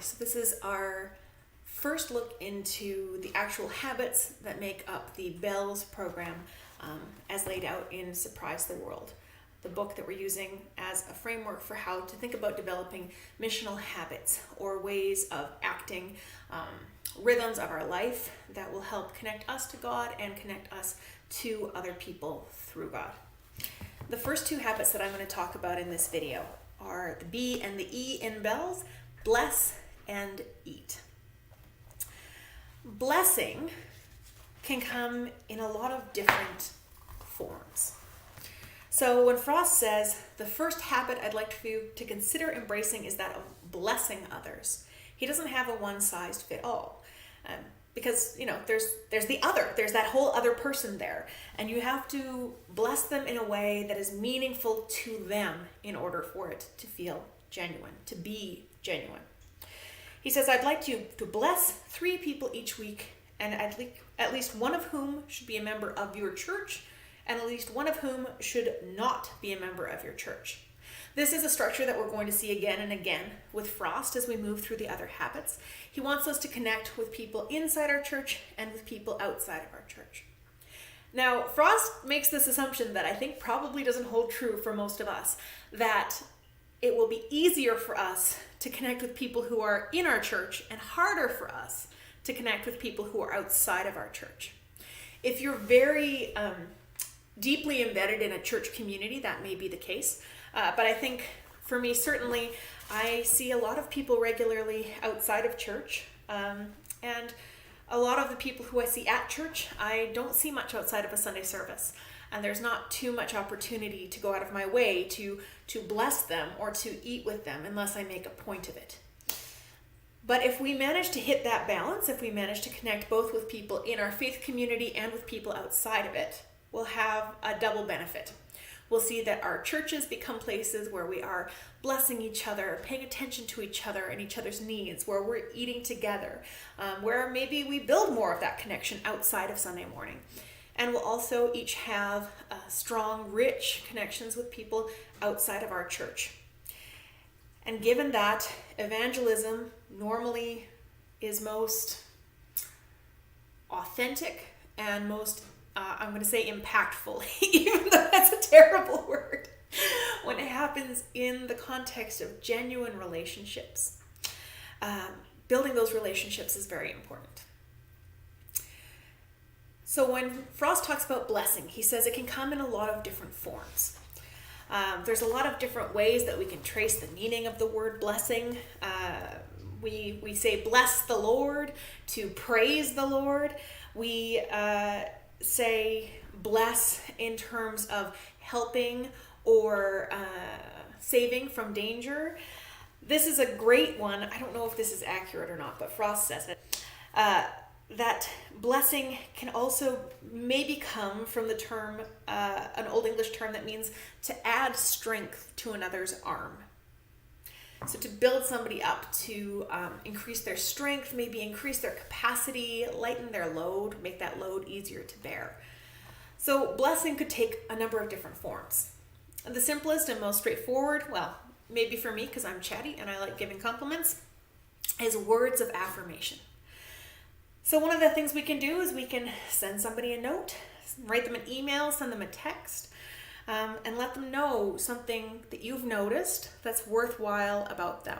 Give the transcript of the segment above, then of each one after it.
So this is our first look into the actual habits that make up the BELLS program as laid out in Surprise the World, the book that we're using as a framework for how to think about developing missional habits or ways of acting, rhythms of our life that will help connect us to God and connect us to other people through God. The first two habits that I'm going to talk about in this video are the B and the E in BELLS, bless and eat. Blessing can come in a lot of different forms. So when Frost says, the first habit I'd like for you to consider embracing is that of blessing others, he doesn't have a one-size-fits-all. Because, there's the other, there's that whole other person there. And you have to bless them in a way that is meaningful to them in order for it to feel genuine, to be genuine. He says, I'd like you to bless 3 people each week, and at least one of whom should be a member of your church, and at least one of whom should not be a member of your church. This is a structure that we're going to see again and again with Frost as we move through the other habits. He wants us to connect with people inside our church and with people outside of our church. Now, Frost makes this assumption that I think probably doesn't hold true for most of us, that it will be easier for us to connect with people who are in our church and harder for us to connect with people who are outside of our church. If you're very deeply embedded in a church community, that may be the case. But I think for me, certainly, I see a lot of people regularly outside of church. And a lot of the people who I see at church, I don't see much outside of a Sunday service. And there's not too much opportunity to go out of my way to bless them or to eat with them unless I make a point of it. But if we manage to hit that balance, if we manage to connect both with people in our faith community and with people outside of it, we'll have a double benefit. We'll see that our churches become places where we are blessing each other, paying attention to each other and each other's needs, where we're eating together, where maybe we build more of that connection outside of Sunday morning. And we'll also each have strong, rich connections with people outside of our church. And given that evangelism normally is most authentic and most I'm going to say impactful, even though that's a terrible word, when it happens in the context of genuine relationships. Building those relationships is very important. So when Frost talks about blessing, he says it can come in a lot of different forms. There's a lot of different ways that we can trace the meaning of the word blessing. We say bless the Lord, to praise the Lord. We say bless in terms of helping or saving from danger. This is a great one. I don't know if this is accurate or not, but Frost says it. That blessing can also maybe come from the term, an Old English term that means to add strength to another's arm. So to build somebody up, to increase their strength, maybe increase their capacity, lighten their load, make that load easier to bear. So blessing could take a number of different forms. The simplest and most straightforward, well, maybe for me because I'm chatty and I like giving compliments, is words of affirmation. So one of the things we can do is we can send somebody a note, write them an email, send them a text, and let them know something that you've noticed that's worthwhile about them.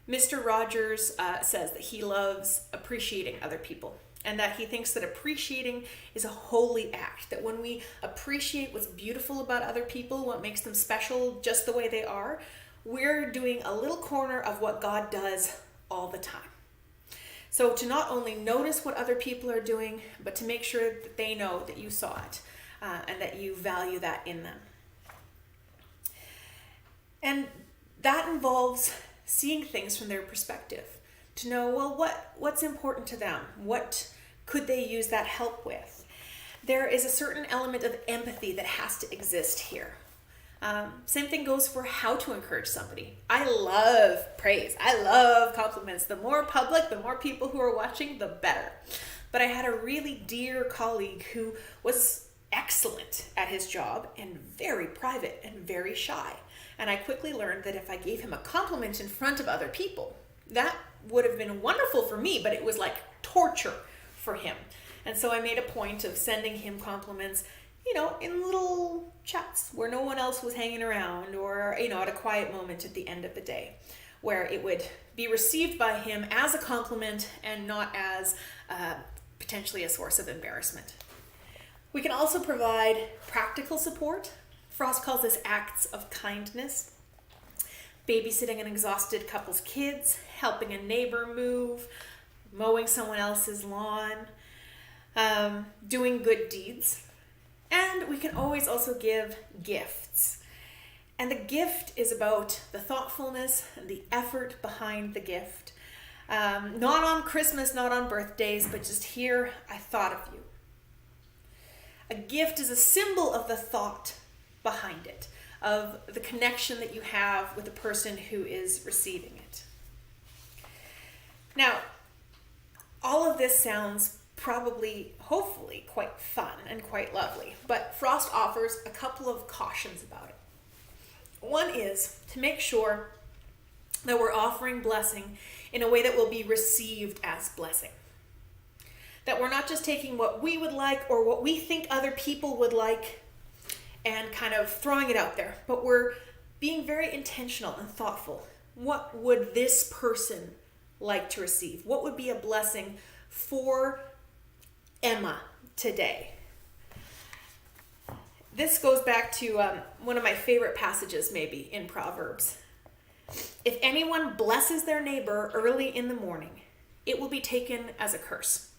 Mr. Rogers says that he loves appreciating other people and that he thinks that appreciating is a holy act, that when we appreciate what's beautiful about other people, what makes them special just the way they are, we're doing a little corner of what God does all the time. So to not only notice what other people are doing, but to make sure that they know that you saw it. And that you value that in them. And that involves seeing things from their perspective, to know, well, what's important to them? What could they use that help with? There is a certain element of empathy that has to exist here. Same thing goes for how to encourage somebody. I love praise. I love compliments. The more public, the more people who are watching, the better. But I had a really dear colleague who was excellent at his job and very private and very shy. And I quickly learned that if I gave him a compliment in front of other people, that would have been wonderful for me, but it was like torture for him. And so I made a point of sending him compliments, in little chats where no one else was hanging around, or, at a quiet moment at the end of the day, where it would be received by him as a compliment and not as potentially a source of embarrassment. We can also provide practical support. Frost calls this acts of kindness. Babysitting an exhausted couple's kids, helping a neighbor move, mowing someone else's lawn, doing good deeds. And we can always also give gifts. And the gift is about the thoughtfulness and the effort behind the gift. Not on Christmas, not on birthdays, but just here, I thought of you. A gift is a symbol of the thought behind it, of the connection that you have with the person who is receiving it. Now, all of this sounds probably, hopefully, quite fun and quite lovely, but Frost offers a couple of cautions about it. One is to make sure that we're offering blessing in a way that will be received as blessing. That we're not just taking what we would like or what we think other people would like and kind of throwing it out there, but we're being very intentional and thoughtful. What would this person like to receive? What would be a blessing for Emma today? This goes back to one of my favorite passages maybe in Proverbs. If anyone blesses their neighbor early in the morning, it will be taken as a curse.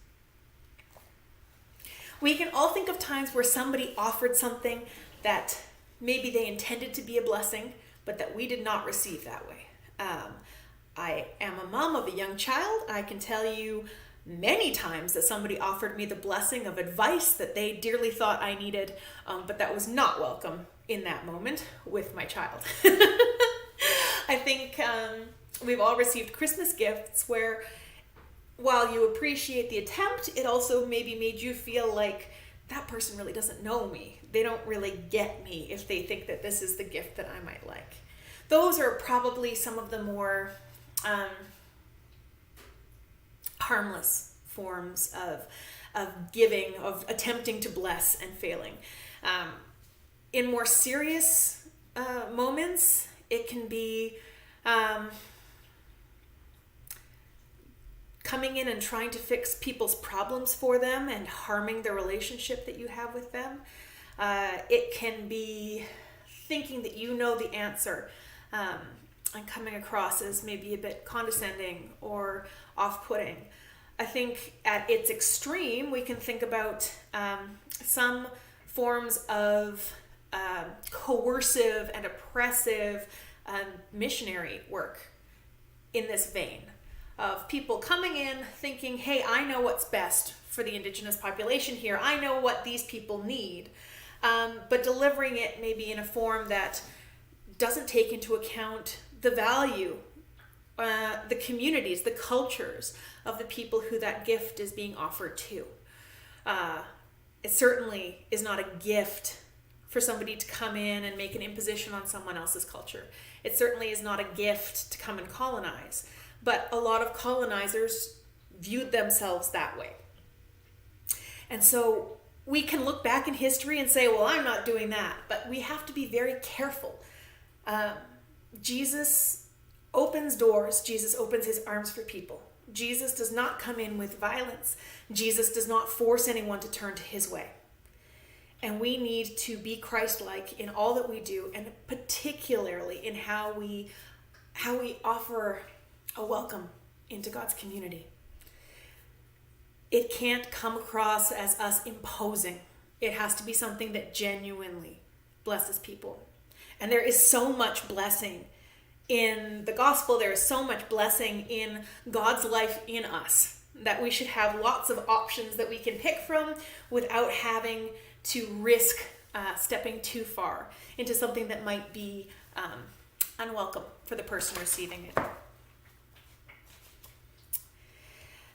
We can all think of times where somebody offered something that maybe they intended to be a blessing, but that we did not receive that way. I am a mom of a young child. I can tell you many times that somebody offered me the blessing of advice that they dearly thought I needed, but that was not welcome in that moment with my child. I think we've all received Christmas gifts where, while you appreciate the attempt, it also maybe made you feel like that person really doesn't know me. They don't really get me if they think that this is the gift that I might like. Those are probably some of the more harmless forms of giving, of attempting to bless and failing. In more serious moments, it can be coming in and trying to fix people's problems for them and harming the relationship that you have with them. It can be thinking that you know the answer and coming across as maybe a bit condescending or off-putting. I think at its extreme, we can think about some forms of coercive and oppressive missionary work in this vein of people coming in thinking, hey, I know what's best for the Indigenous population here. I know what these people need, but delivering it maybe in a form that doesn't take into account the value, the communities, the cultures of the people who that gift is being offered to. It certainly is not a gift for somebody to come in and make an imposition on someone else's culture. It certainly is not a gift to come and colonize, but a lot of colonizers viewed themselves that way. And so we can look back in history and say, well, I'm not doing that, but we have to be very careful. Jesus opens doors. Jesus opens his arms for people. Jesus does not come in with violence. Jesus does not force anyone to turn to his way. And we need to be Christ-like in all that we do, and particularly in how we offer a welcome into God's community. It can't come across as us imposing. It has to be something that genuinely blesses people. And there is so much blessing in the gospel. There is so much blessing in God's life in us that we should have lots of options that we can pick from without having to risk stepping too far into something that might be unwelcome for the person receiving it.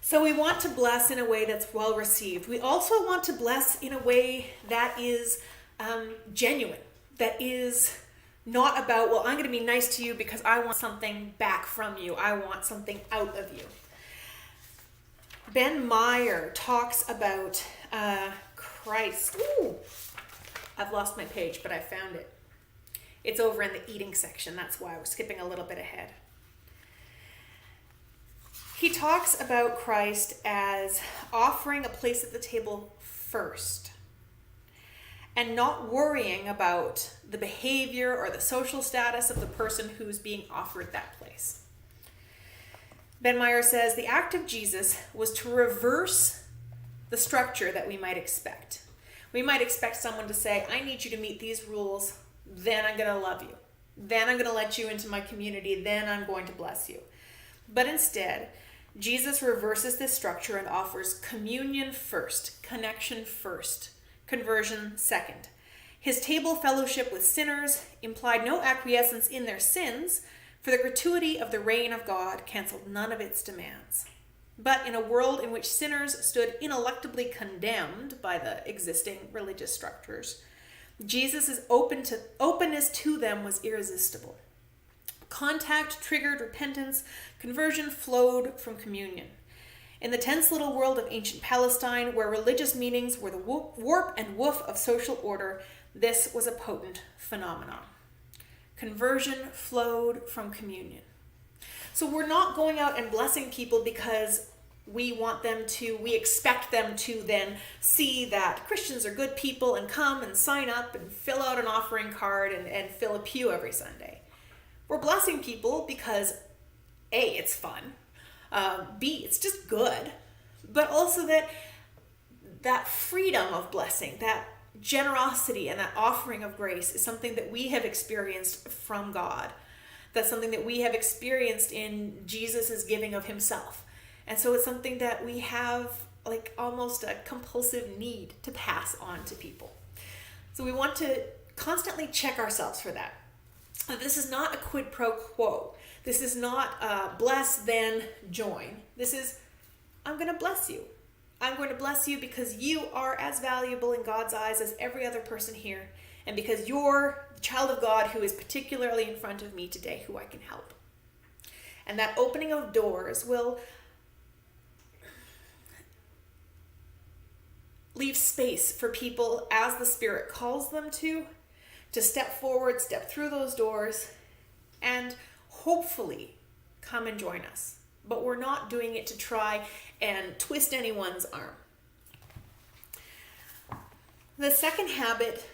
So we want to bless in a way that's well received. We also want to bless in a way that is genuine, that is not about, well, I'm going to be nice to you because I want something back from you. I want something out of you. Ben Meyer talks about Christ. Ooh, I've lost my page, but I found it. It's over in the eating section. That's why I was skipping a little bit ahead. He talks about Christ as offering a place at the table first and not worrying about the behavior or the social status of the person who's being offered that place. Ben Meyer says the act of Jesus was to reverse the structure that we might expect. We might expect someone to say, I need you to meet these rules, then I'm going to love you. Then I'm going to let you into my community, then I'm going to bless you. But instead, Jesus reverses this structure and offers communion first, connection first, conversion second. His table fellowship with sinners implied no acquiescence in their sins, for the gratuity of the reign of God canceled none of its demands. But in a world in which sinners stood ineluctably condemned by the existing religious structures, Jesus' openness to them was irresistible. Contact triggered repentance, conversion flowed from communion. In the tense little world of ancient Palestine, where religious meanings were the warp and woof of social order, this was a potent phenomenon. Conversion flowed from communion. So we're not going out and blessing people because we expect them to then see that Christians are good people and come and sign up and fill out an offering card and fill a pew every Sunday. We're blessing people because A, it's fun, B, it's just good, but also that freedom of blessing, that generosity and that offering of grace is something that we have experienced from God. That's something that we have experienced in Jesus' giving of himself. And so it's something that we have like almost a compulsive need to pass on to people. So we want to constantly check ourselves for that. This is not a quid pro quo. This is not bless then join. This is, I'm going to bless you. I'm going to bless you because you are as valuable in God's eyes as every other person here, and because you're the child of God who is particularly in front of me today, who I can help. And that opening of doors will leave space for people as the Spirit calls them to step forward, step through those doors, and hopefully come and join us. But we're not doing it to try and twist anyone's arm. The second habit,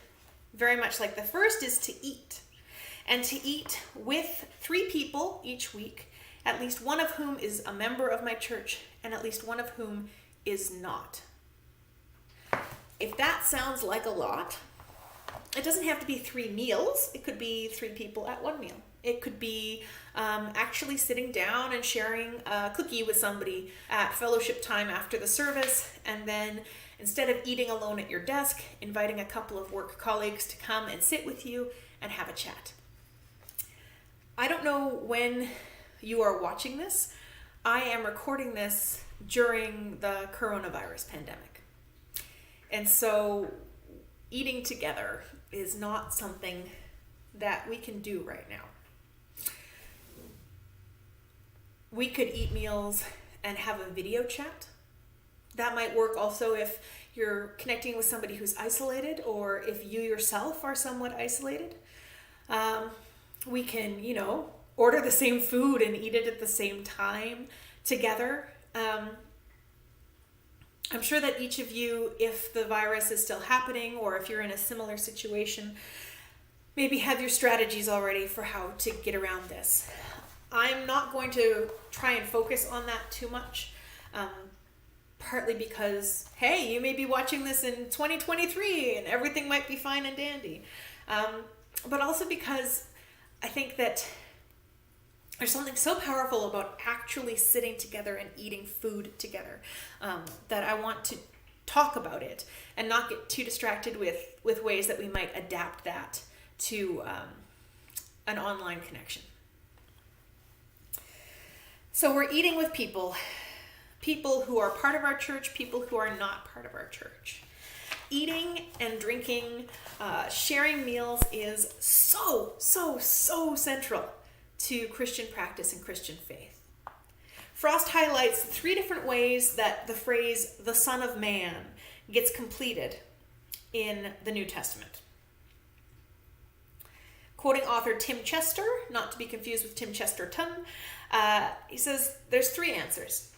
very much like the first, is to eat. And to eat with 3 people each week, at least one of whom is a member of my church, and at least one of whom is not. If that sounds like a lot, it doesn't have to be 3 meals. It could be 3 people at 1 meal. It could be actually sitting down and sharing a cookie with somebody at fellowship time after the service, and then instead of eating alone at your desk, inviting a couple of work colleagues to come and sit with you and have a chat. I don't know when you are watching this. I am recording this during the coronavirus pandemic. And so eating together is not something that we can do right now. We could eat meals and have a video chat. That might work also if you're connecting with somebody who's isolated, or if you yourself are somewhat isolated. We can, order the same food and eat it at the same time together. I'm sure that each of you, if the virus is still happening or if you're in a similar situation, maybe have your strategies already for how to get around this. I'm not going to try and focus on that too much, partly because, hey, you may be watching this in 2023 and everything might be fine and dandy. But also because I think that there's something so powerful about actually sitting together and eating food together, that I want to talk about it and not get too distracted with ways that we might adapt that to an online connection. So we're eating with people who are part of our church, people who are not part of our church. eating and drinking, sharing meals is so central to Christian practice and Christian faith. Frost highlights 3 different ways that the phrase, the Son of Man, gets completed in the New Testament. Quoting author Tim Chester, not to be confused with Tim Chesterton, he says there's 3 answers.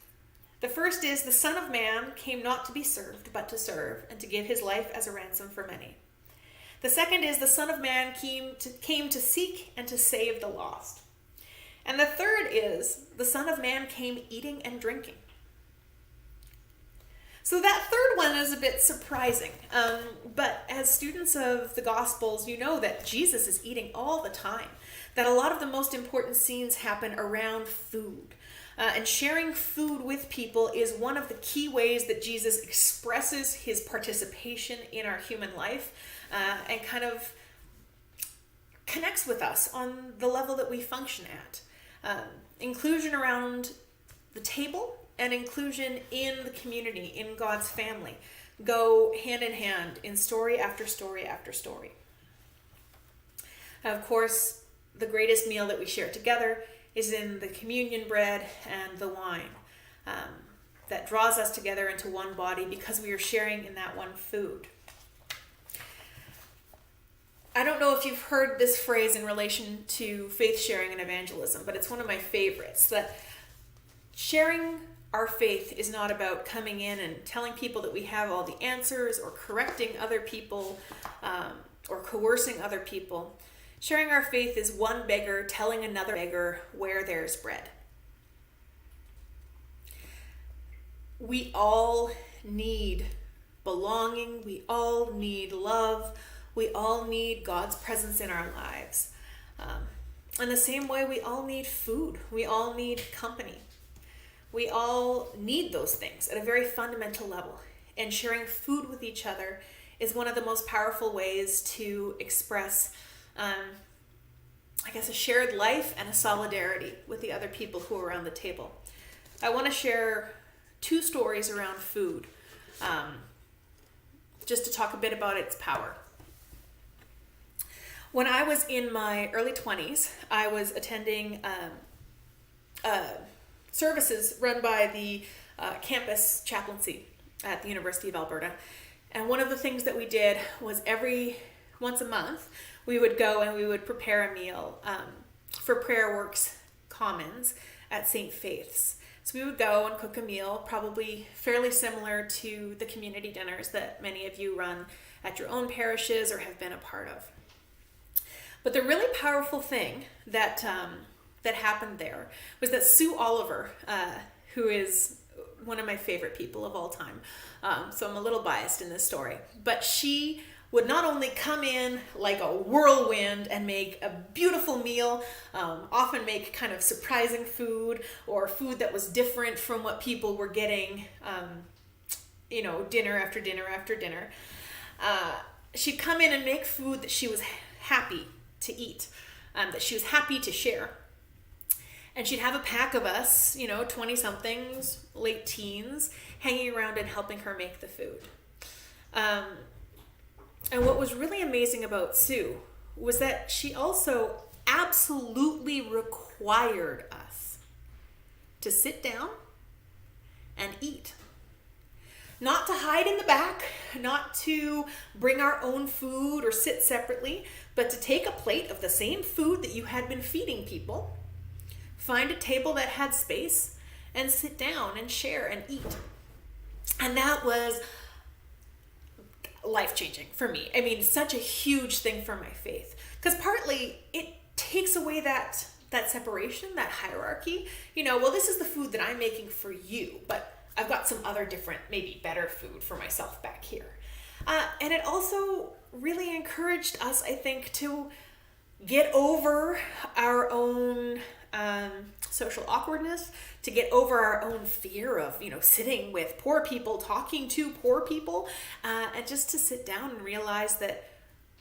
The first is, the Son of Man came not to be served, but to serve, and to give his life as a ransom for many. The second is, the Son of Man came to seek and to save the lost. And the third is, the Son of Man came eating and drinking. So that third one is a bit surprising, but as students of the Gospels, you know that Jesus is eating all the time, that a lot of the most important scenes happen around food. And sharing food with people is one of the key ways that Jesus expresses his participation in our human life and kind of connects with us on the level that we function at. Inclusion around the table and inclusion in the community, in God's family, go hand in hand in story after story after story. Of course, the greatest meal that we share together is in the communion bread and the wine that draws us together into one body because we are sharing in that one food. I don't know if you've heard this phrase in relation to faith sharing and evangelism, but it's one of my favorites, that sharing our faith is not about coming in and telling people that we have all the answers or correcting other people or coercing other people. Sharing our faith is one beggar telling another beggar where there's bread. We all need belonging. We all need love. We all need God's presence in our lives. In the same way, we all need food. We all need company. We all need those things at a very fundamental level. And sharing food with each other is one of the most powerful ways to express a shared life and a solidarity with the other people who are around the table. I want to share 2 stories around food, just to talk a bit about its power. When I was in my early 20s, I was attending services run by the campus chaplaincy at the University of Alberta. And one of the things that we did was once a month, we would go and we would prepare a meal for Prayer Works Commons at St. Faith's. So we would go and cook a meal, probably fairly similar to the community dinners that many of you run at your own parishes or have been a part of. But the really powerful thing that happened there was that Sue Oliver, who is one of my favorite people of all time, so I'm a little biased in this story, but she would not only come in like a whirlwind and make a beautiful meal, often make kind of surprising food or food that was different from what people were getting, dinner after dinner after dinner. She'd come in and make food that she was happy to eat, that she was happy to share. And she'd have a pack of us, 20-somethings, late teens, hanging around and helping her make the food. And what was really amazing about Sue was that she also absolutely required us to sit down and eat. Not to hide in the back, not to bring our own food or sit separately, but to take a plate of the same food that you had been feeding people, find a table that had space, and sit down and share and eat. And that was life-changing for me. I mean, such a huge thing for my faith. Because partly it takes away that separation, that hierarchy. Well, this is the food that I'm making for you, but I've got some other different, maybe better food for myself back here. And it also really encouraged us, I think, to get over our own social awkwardness, to get over our own fear of, sitting with poor people, talking to poor people, and just to sit down and realize that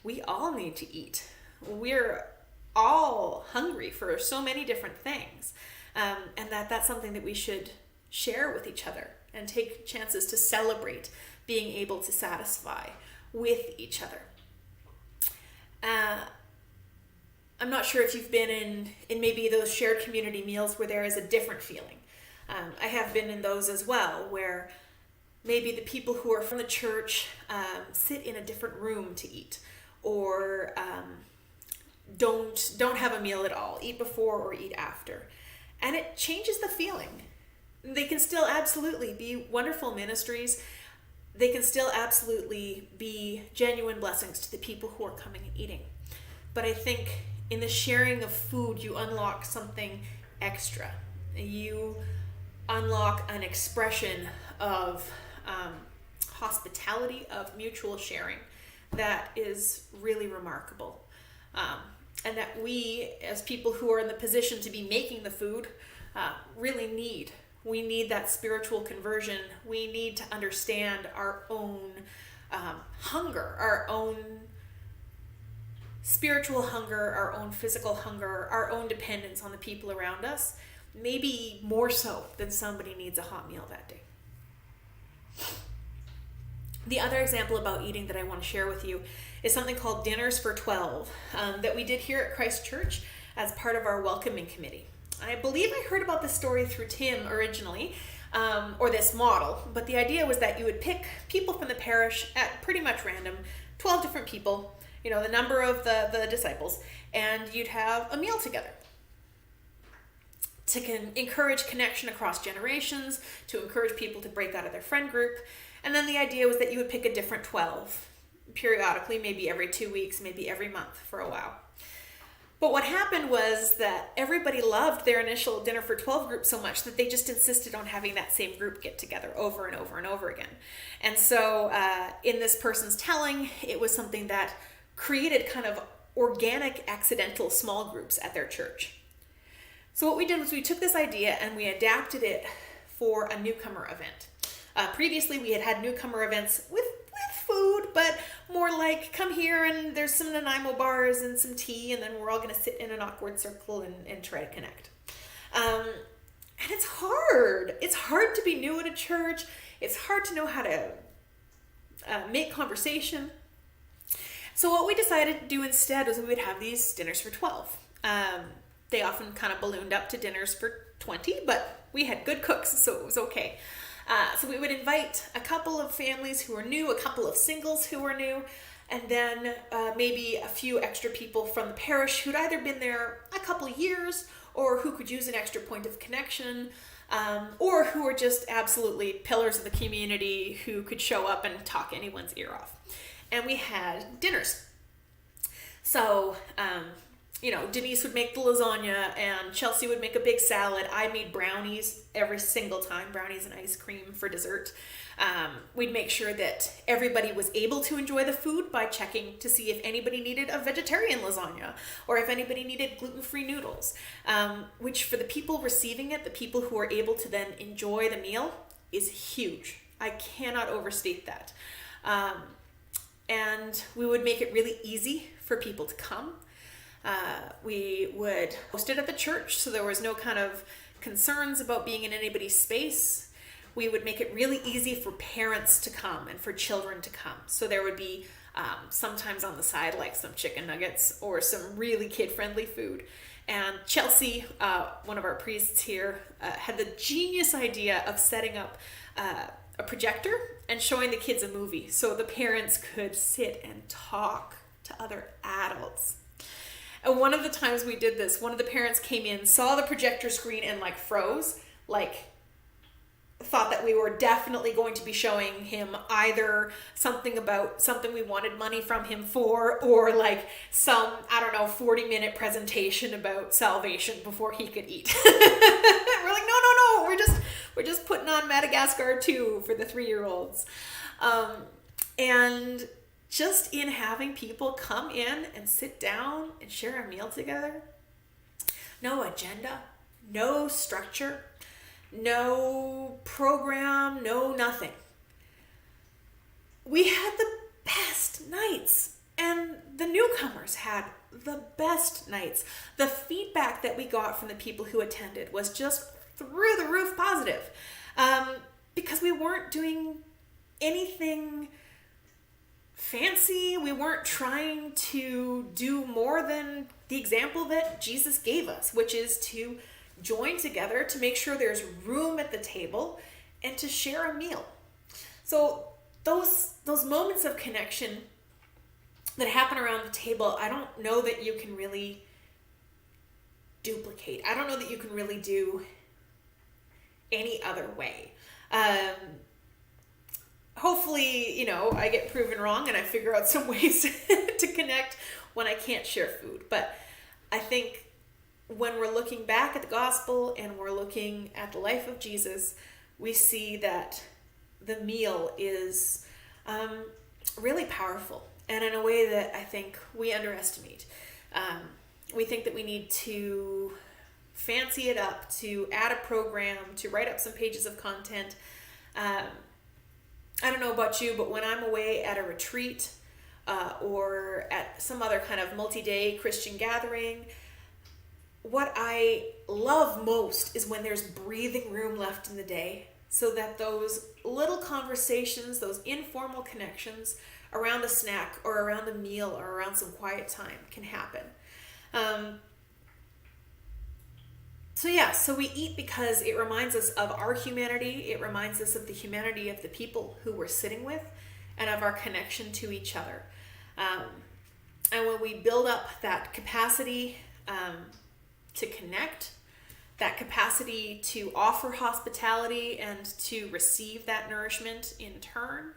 we all need to eat. We're all hungry for so many different things, and that's something that we should share with each other and take chances to celebrate being able to satisfy with each other. I'm not sure if you've been in maybe those shared community meals where there is a different feeling. I have been in those as well, where maybe the people who are from the church sit in a different room to eat, or don't have a meal at all, eat before or eat after. And it changes the feeling. They can still absolutely be wonderful ministries. They can still absolutely be genuine blessings to the people who are coming and eating. But I think in the sharing of food, you unlock something extra. You unlock an expression of hospitality, of mutual sharing that is really remarkable. And that we, as people who are in the position to be making the food, really need. We need that spiritual conversion. We need to understand our own hunger, our own spiritual hunger, our own physical hunger, our own dependence on the people around us, maybe more so than somebody needs a hot meal that day. The other example about eating that I want to share with you is something called Dinners for 12 that we did here at Christ Church as part of our welcoming committee. I believe I heard about this story through Tim originally, or this model, but the idea was that you would pick people from the parish at pretty much random, 12 different people, the number of the disciples, and you'd have a meal together to encourage connection across generations, to encourage people to break out of their friend group. And then the idea was that you would pick a different 12 periodically, maybe every 2 weeks, maybe every month for a while. But what happened was that everybody loved their initial Dinner for 12 group so much that they just insisted on having that same group get together over and over and over again. And so in this person's telling, it was something that created kind of organic, accidental small groups at their church. So what we did was we took this idea and we adapted it for a newcomer event. Previously, we had newcomer events with food, but more like, come here and there's some Nanaimo bars and some tea, and then we're all going to sit in an awkward circle and try to connect. And it's hard. It's hard to be new at a church. It's hard to know how to make conversation. So what we decided to do instead was we would have these dinners for 12. They often kind of ballooned up to dinners for 20, but we had good cooks, so it was okay. So we would invite a couple of families who were new, a couple of singles who were new, and then maybe a few extra people from the parish who'd either been there a couple of years or who could use an extra point of connection, or who were just absolutely pillars of the community who could show up and talk anyone's ear off. And we had dinners. So, Denise would make the lasagna and Chelsea would make a big salad. I made brownies every single time, brownies and ice cream for dessert. We'd make sure that everybody was able to enjoy the food by checking to see if anybody needed a vegetarian lasagna or if anybody needed gluten-free noodles, which for the people receiving it, the people who are able to then enjoy the meal, is huge. I cannot overstate that. And we would make it really easy for people to come. We would host it at the church, so there was no kind of concerns about being in anybody's space. We would make it really easy for parents to come and for children to come. So there would be sometimes on the side like some chicken nuggets or some really kid-friendly food. And Chelsea, one of our priests here, had the genius idea of setting up a projector and showing the kids a movie so the parents could sit and talk to other adults. And one of the times we did this, one of the parents came in, saw the projector screen and froze, thought that we were definitely going to be showing him either something about something we wanted money from him for, or some, 40-minute presentation about salvation before he could eat. We're like, no, we're just putting on Madagascar 2 for the 3-year-olds. And just in having people come in and sit down and share a meal together, no agenda, no structure, no program, no nothing. We had the best nights, and the newcomers had the best nights. The feedback that we got from the people who attended was just through the roof positive. because we weren't doing anything fancy. We weren't trying to do more than the example that Jesus gave us, which is to join together to make sure there's room at the table and to share a meal. So those moments of connection that happen around the table, I don't know that you can really duplicate. I don't know that you can really do any other way. Hopefully, I get proven wrong and I figure out some ways to connect when I can't share food. But I think when we're looking back at the gospel and we're looking at the life of Jesus, we see that the meal is really powerful, and in a way that I think we underestimate. We think that we need to fancy it up, to add a program, to write up some pages of content. I don't know about you, but when I'm away at a retreat or at some other kind of multi-day Christian gathering, what I love most is when there's breathing room left in the day, so that those little conversations, those informal connections around a snack or around a meal or around some quiet time can happen. So we eat because it reminds us of our humanity. It reminds us of the humanity of the people who we're sitting with and of our connection to each other. And when we build up that capacity to connect, that capacity to offer hospitality and to receive that nourishment in turn,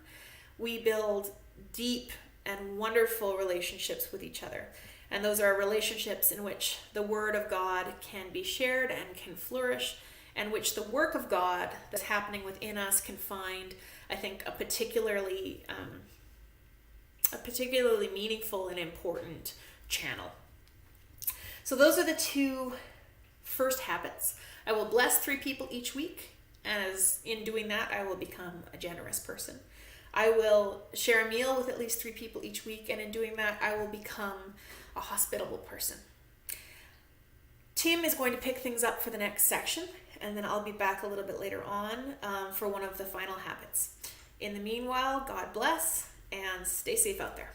we build deep and wonderful relationships with each other. And those are relationships in which the Word of God can be shared and can flourish, and which the work of God that's happening within us can find, I think, a particularly meaningful and important channel. So those are the two first habits. I will bless 3 people each week, and as in doing that, I will become a generous person. I will share a meal with at least 3 people each week, and in doing that, I will become a hospitable person. Tim is going to pick things up for the next section, and then I'll be back a little bit later on for one of the final habits. In the meanwhile, God bless, and stay safe out there.